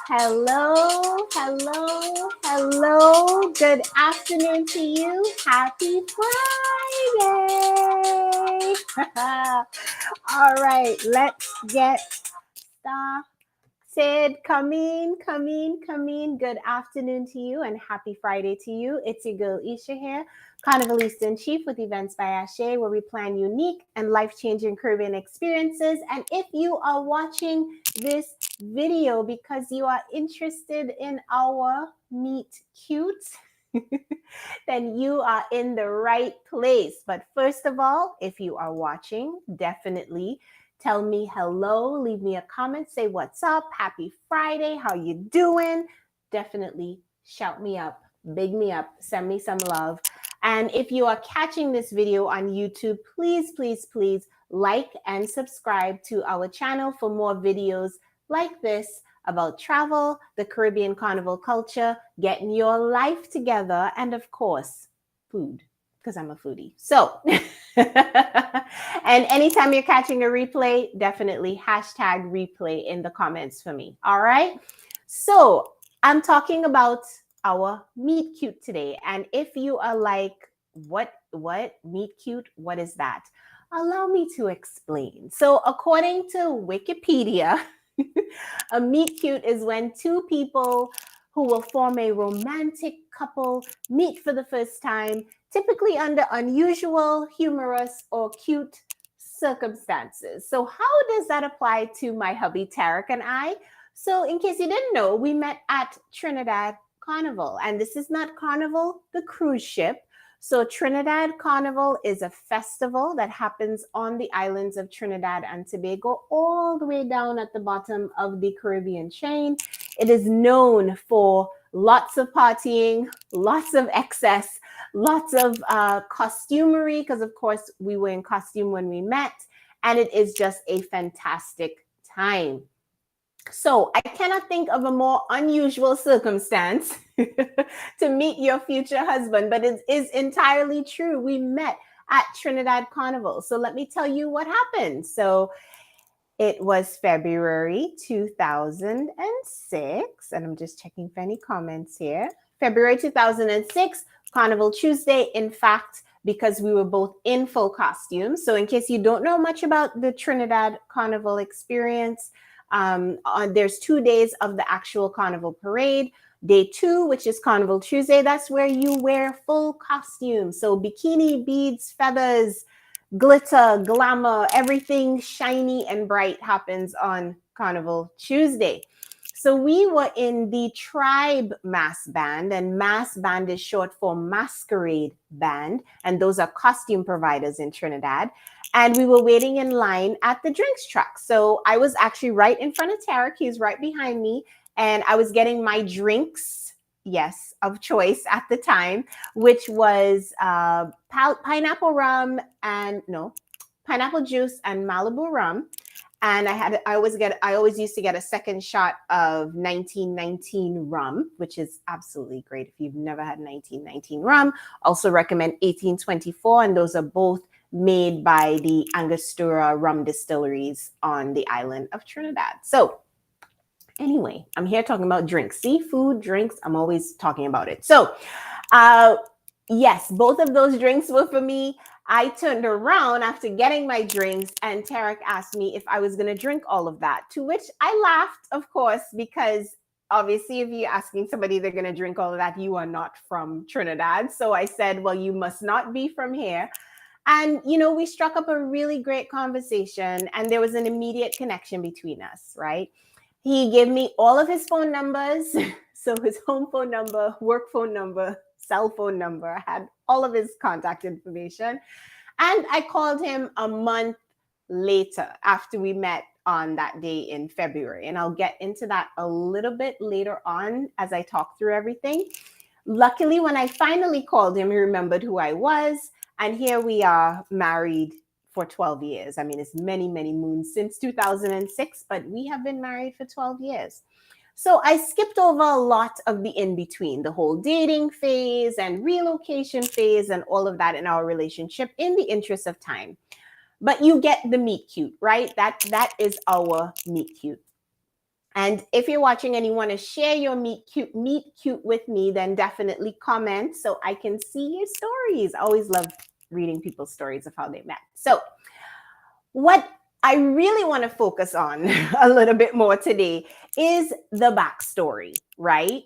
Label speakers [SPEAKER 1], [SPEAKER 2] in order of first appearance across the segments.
[SPEAKER 1] Hello, hello, hello. Good afternoon to you. Happy Friday. All right, let's get started. Come in, come in, come in. Good afternoon to you and happy Friday to you. It's your girl Esha here, Carnivalist in Chief with Events by Ashe, where we plan unique and life-changing Caribbean experiences. And if you are watching this video because you are interested in our meet cute, then you are in the right place. But first of all, if you are watching, definitely tell me hello, leave me a comment, say what's up, happy Friday, how you doing? Definitely shout me up, big me up, send me some love. And if you are catching this video on YouTube, please, please, please like and subscribe to our channel for more videos like this about travel, the Caribbean carnival culture, getting your life together, and of course, food, because I'm a foodie. So, and anytime you're catching a replay, definitely hashtag replay in the comments for me. All right. So I'm talking about our meet cute today. And if you are like, what meet cute? What is that? Allow me to explain. So according to Wikipedia, a meet cute is when two people who will form a romantic couple meet for the first time, typically under unusual, humorous, or cute circumstances. So how does that apply to my hubby Tarik and I? So in case you didn't know, we met at Trinidad Carnival. And this is not Carnival, the cruise ship. So Trinidad Carnival is a festival that happens on the islands of Trinidad and Tobago, all the way down at the bottom of the Caribbean chain. It is known for lots of partying, lots of excess, lots of costumery, because of course we were in costume when we met, and it is just a fantastic time. So I cannot think of a more unusual circumstance to meet your future husband, but it is entirely true. We met at Trinidad Carnival. So let me tell you what happened. So it was February 2006, and I'm just checking for any comments here. February 2006, Carnival Tuesday. In fact, because we were both in full costumes. So in case you don't know much about the Trinidad Carnival experience, there's 2 days of the actual Carnival parade. Day 2, which is Carnival Tuesday, that's where you wear full costume. So bikini, beads, feathers, glitter, glamour, everything shiny and bright happens on Carnival Tuesday. So we were in the Tribe Mass Band, and Mass Band is short for Masquerade Band, and those are costume providers in Trinidad. And we were waiting in line at the drinks truck. So I was actually right in front of Tarik. He's right behind me, and I was getting my drinks, yes, of choice at the time, which was pineapple rum and pineapple juice and Malibu rum. And I always used to get a second shot of 1919 rum, which is absolutely great if you've never had 1919 rum. Also recommend 1824, and those are both made by the Angostura rum distilleries on the island of Trinidad. So anyway, I'm here talking about drinks, seafood drinks. I'm always talking about it. So yes, both of those drinks were for me. I turned around after getting my drinks, and Tarik asked me if I was going to drink all of that, to which I laughed, of course, because obviously if you're asking somebody they're going to drink all of that, you are not from Trinidad. So I said, well, you must not be from here. And, we struck up a really great conversation, and there was an immediate connection between us, right? He gave me all of his phone numbers. So his home phone number, work phone number, cell phone number, I had all of his contact information. And I called him a month later after we met on that day in February. And I'll get into that a little bit later on as I talk through everything. Luckily, when I finally called him, he remembered who I was. And here we are, married for 12 years. I mean, it's many, many moons since 2006, but we have been married for 12 years. So I skipped over a lot of the in-between, the whole dating phase and relocation phase and all of that in our relationship in the interest of time. But you get the meet cute, right? That is our meet cute. And if you're watching and you want to share your meet cute with me, then definitely comment so I can see your stories. I always love reading people's stories of how they met. So what I really want to focus on a little bit more today is the backstory, right?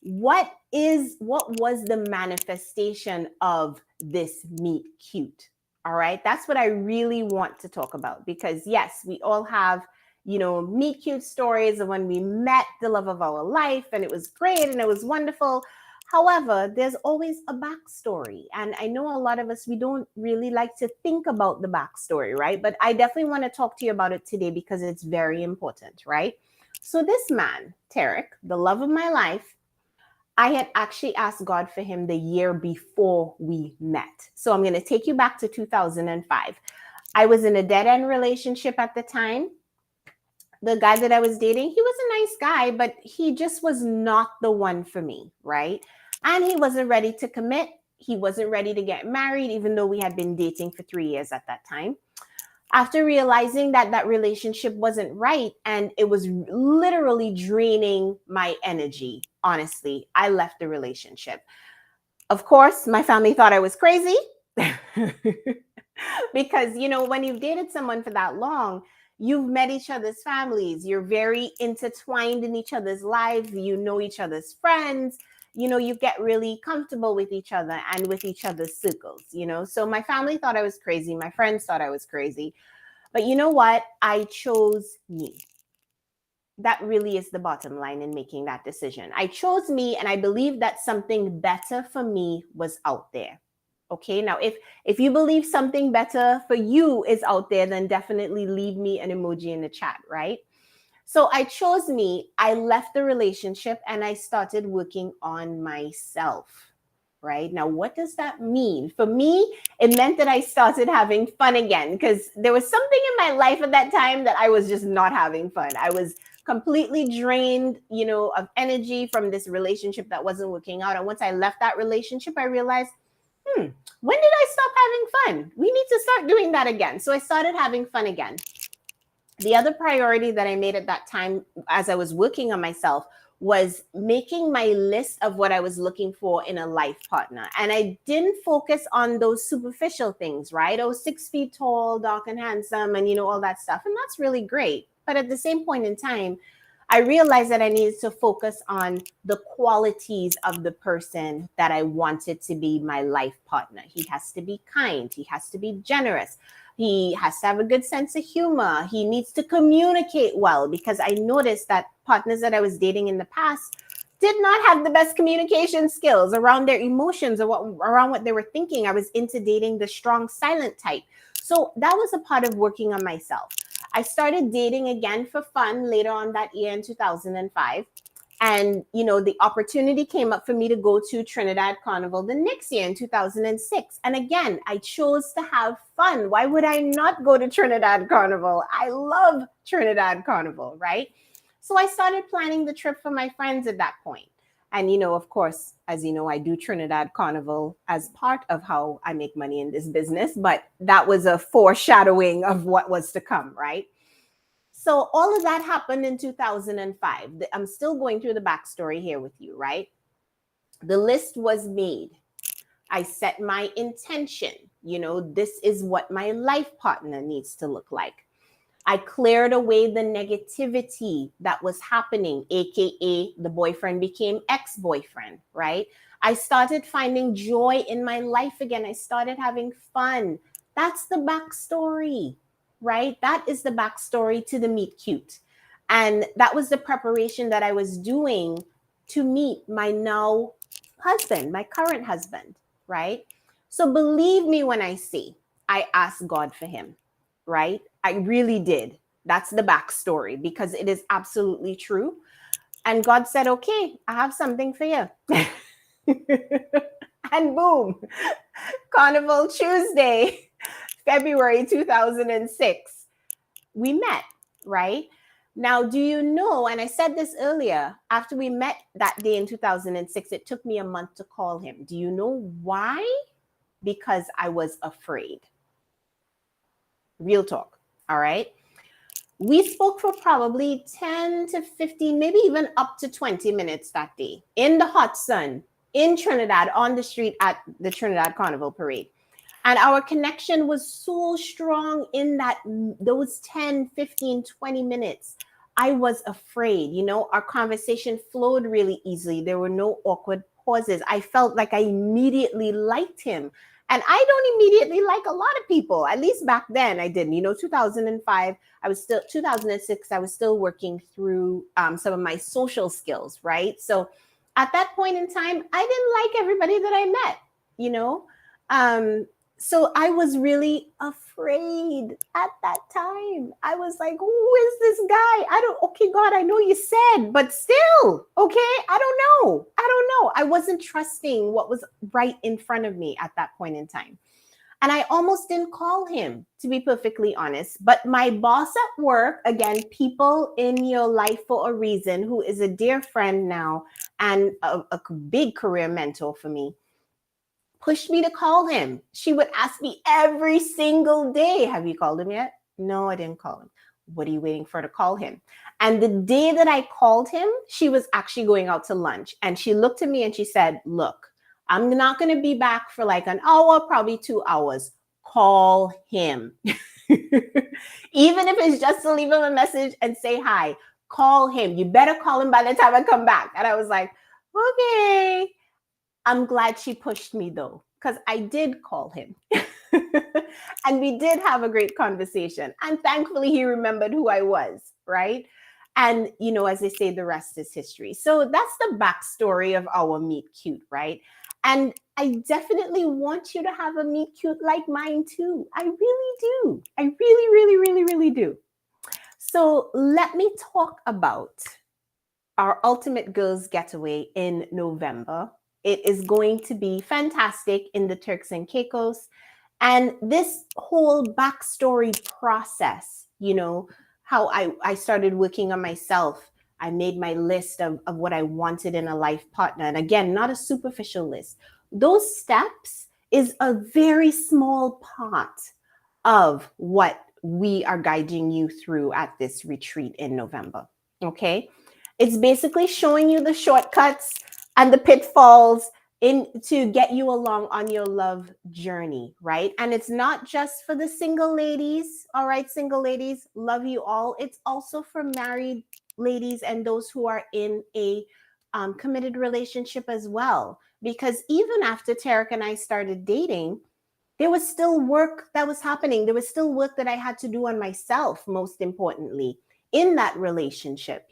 [SPEAKER 1] What was the manifestation of this meet cute? All right, that's what I really want to talk about, because yes, we all have, meet cute stories of when we met the love of our life and it was great and it was wonderful. However, there's always a backstory. And I know a lot of us, we don't really like to think about the backstory, right? But I definitely want to talk to you about it today because it's very important, right? So this man, Tarik, the love of my life, I had actually asked God for him the year before we met. So I'm going to take you back to 2005. I was in a dead-end relationship at the time. The guy that I was dating, he was a nice guy, but he just was not the one for me, right? And he wasn't ready to commit. He wasn't ready to get married, even though we had been dating for 3 years at that time. After realizing that that relationship wasn't right and it was literally draining my energy, honestly, I left the relationship. Of course, my family thought I was crazy because, when you've dated someone for that long, you've met each other's families, you're very intertwined in each other's lives, you know each other's friends, you get really comfortable with each other and with each other's circles, So my family thought I was crazy. My friends thought I was crazy. But you know what? I chose me. That really is the bottom line in making that decision. I chose me, and I believe that something better for me was out there. Okay, now if you believe something better for you is out there, then definitely leave me an emoji in the chat, right? So I chose me. I left the relationship and I started working on myself. Right now, what does that mean? For me, it meant that I started having fun again, because there was something in my life at that time that I was just not having fun. I was completely drained, of energy from this relationship that wasn't working out. And once I left that relationship, I realized, when did I stop having fun? We need to start doing that again. So I started having fun again. The other priority that I made at that time, as I was working on myself, was making my list of what I was looking for in a life partner. And I didn't focus on those superficial things, right? Oh, 6 feet tall, dark and handsome, and all that stuff. And that's really great. But at the same point in time, I realized that I needed to focus on the qualities of the person that I wanted to be my life partner. He has to be kind. He has to be generous. He has to have a good sense of humor. He needs to communicate well, because I noticed that partners that I was dating in the past did not have the best communication skills around their emotions or around what they were thinking. I was into dating the strong, silent type. So that was a part of working on myself. I started dating again for fun later on that year in 2005. And, the opportunity came up for me to go to Trinidad Carnival the next year in 2006. And again, I chose to have fun. Why would I not go to Trinidad Carnival? I love Trinidad Carnival, right? So I started planning the trip for my friends at that point. And, of course, as you know, I do Trinidad Carnival as part of how I make money in this business. But that was a foreshadowing of what was to come, right? So all of that happened in 2005. I'm still going through the backstory here with you, right? The list was made. I set my intention. This is what my life partner needs to look like. I cleared away the negativity that was happening, AKA the boyfriend became ex-boyfriend, right? I started finding joy in my life again. I started having fun. That's the backstory, right? That is the backstory to the meet cute. And that was the preparation that I was doing to meet my now husband, my current husband, right? So believe me when I say I asked God for him, right? I really did. That's the backstory, because it is absolutely true. And God said, okay, I have something for you. And boom, Carnival Tuesday, February 2006, we met, right? Now, do you know, and I said this earlier, after we met that day in 2006, it took me a month to call him. Do you know why? Because I was afraid. Real talk, all right? We spoke for probably 10 to 15, maybe even up to 20 minutes that day in the hot sun in Trinidad on the street at the Trinidad Carnival Parade. And our connection was so strong in those 10, 15, 20 minutes. I was afraid, our conversation flowed really easily. There were no awkward pauses. I felt like I immediately liked him. And I don't immediately like a lot of people, at least back then I didn't. 2005, 2006, I was still working through some of my social skills, right? So at that point in time, I didn't like everybody that I met. So I was really afraid at that time. I was like, who is this guy? Okay, God, I know you said, but still, okay, I don't know. I wasn't trusting what was right in front of me at that point in time. And I almost didn't call him, to be perfectly honest. But my boss at work, again, people in your life for a reason, who is a dear friend now and a big career mentor for me, pushed me to call him. She would ask me every single day, have you called him yet? No, I didn't call him. What are you waiting for to call him? And the day that I called him, she was actually going out to lunch. And she looked at me and she said, look, I'm not going to be back for like an hour, probably 2 hours. Call him. Even if it's just to leave him a message and say hi, call him. You better call him by the time I come back. And I was like, okay. I'm glad she pushed me though, because I did call him. And we did have a great conversation. And thankfully he remembered who I was, right? And, as they say, the rest is history. So that's the backstory of our meet cute, right? And I definitely want you to have a meet cute like mine too. I really do. I really, really, really, really do. So let me talk about our Ultimate Girls Getaway in November. It is going to be fantastic in the Turks and Caicos. And this whole backstory process, how I started working on myself. I made my list of what I wanted in a life partner. And again, not a superficial list. Those steps is a very small part of what we are guiding you through at this retreat in November. Okay? It's basically showing you the shortcuts and the pitfalls to get you along on your love journey, right? And it's not just for the single ladies, all right, single ladies, love you all. It's also for married ladies and those who are in a committed relationship as well. Because even after Tarik and I started dating, there was still work that was happening. There was still work that I had to do on myself, most importantly, in that relationship,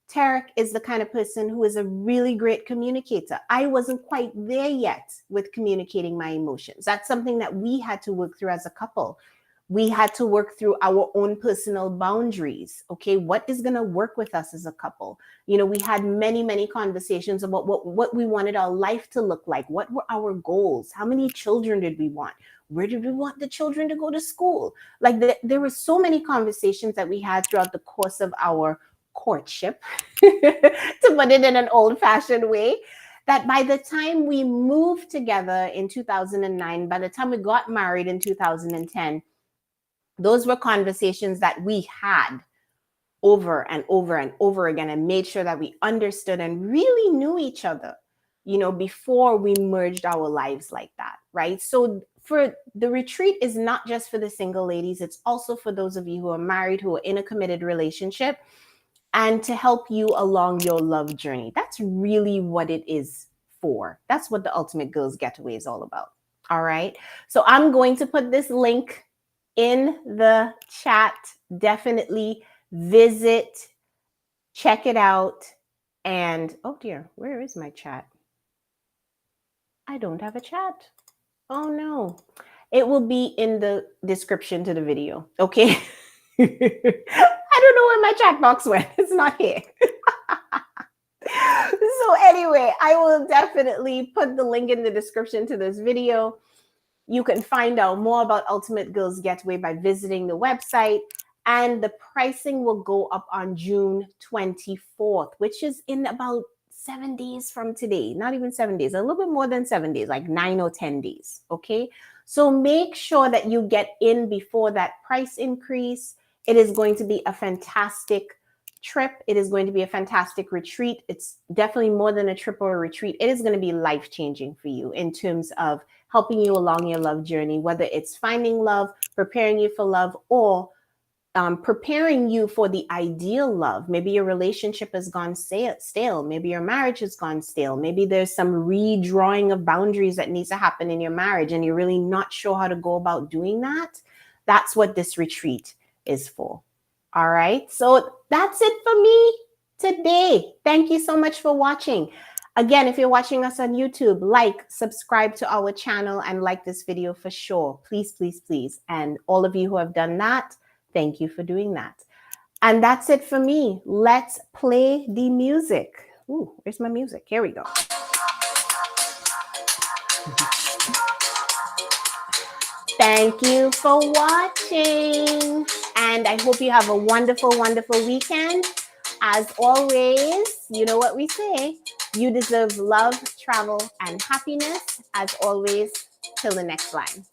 [SPEAKER 1] Tarik is the kind of person who is a really great communicator. I wasn't quite there yet with communicating my emotions. That's something that we had to work through as a couple. We had to work through our own personal boundaries. Okay, what is going to work with us as a couple? We had many, many conversations about what we wanted our life to look like. What were our goals? How many children did we want? Where did we want the children to go to school? Like there were so many conversations that we had throughout the course of our courtship, to put it in an old-fashioned way, that by the time we moved together in 2009, by the time we got married in 2010, those were conversations that we had over and over and over again and made sure that we understood and really knew each other, before we merged our lives like that, right? So for the retreat is not just for the single ladies, it's also for those of you who are married, who are in a committed relationship, and to help you along your love journey. That's really what it is for. That's what the Ultimate Girls Getaway is all about. All right. So I'm going to put this link in the chat. Definitely visit, check it out. And oh dear, where is my chat? I don't have a chat. Oh no. It will be in the description to the video. Okay. I don't know where my chat box went. It's not here. So anyway, I will definitely put the link in the description to this video. You can find out more about Ultimate Girls Getaway by visiting the website. And the pricing will go up on June 24th, which is in about 7 days from today. Not even 7 days, a little bit more than 7 days, like 9 or 10 days. Okay. So make sure that you get in before that price increase. It is going to be a fantastic trip. It is going to be a fantastic retreat. It's definitely more than a trip or a retreat. It is going to be life-changing for you in terms of helping you along your love journey, whether it's finding love, preparing you for love, or preparing you for the ideal love. Maybe your relationship has gone stale. Maybe your marriage has gone stale. Maybe there's some redrawing of boundaries that needs to happen in your marriage and you're really not sure how to go about doing that. That's what this retreat is for. All right. So that's it for me today. Thank you so much for watching. Again, if you're watching us on YouTube, like, subscribe to our channel and like this video for sure. Please, please, please. And all of you who have done that, thank you for doing that. And that's it for me. Let's play the music. Ooh, where's my music? Here we go. Thank you for watching. And I hope you have a wonderful, wonderful weekend. As always, you know what we say. You deserve love, travel, and happiness. As always, till the next line.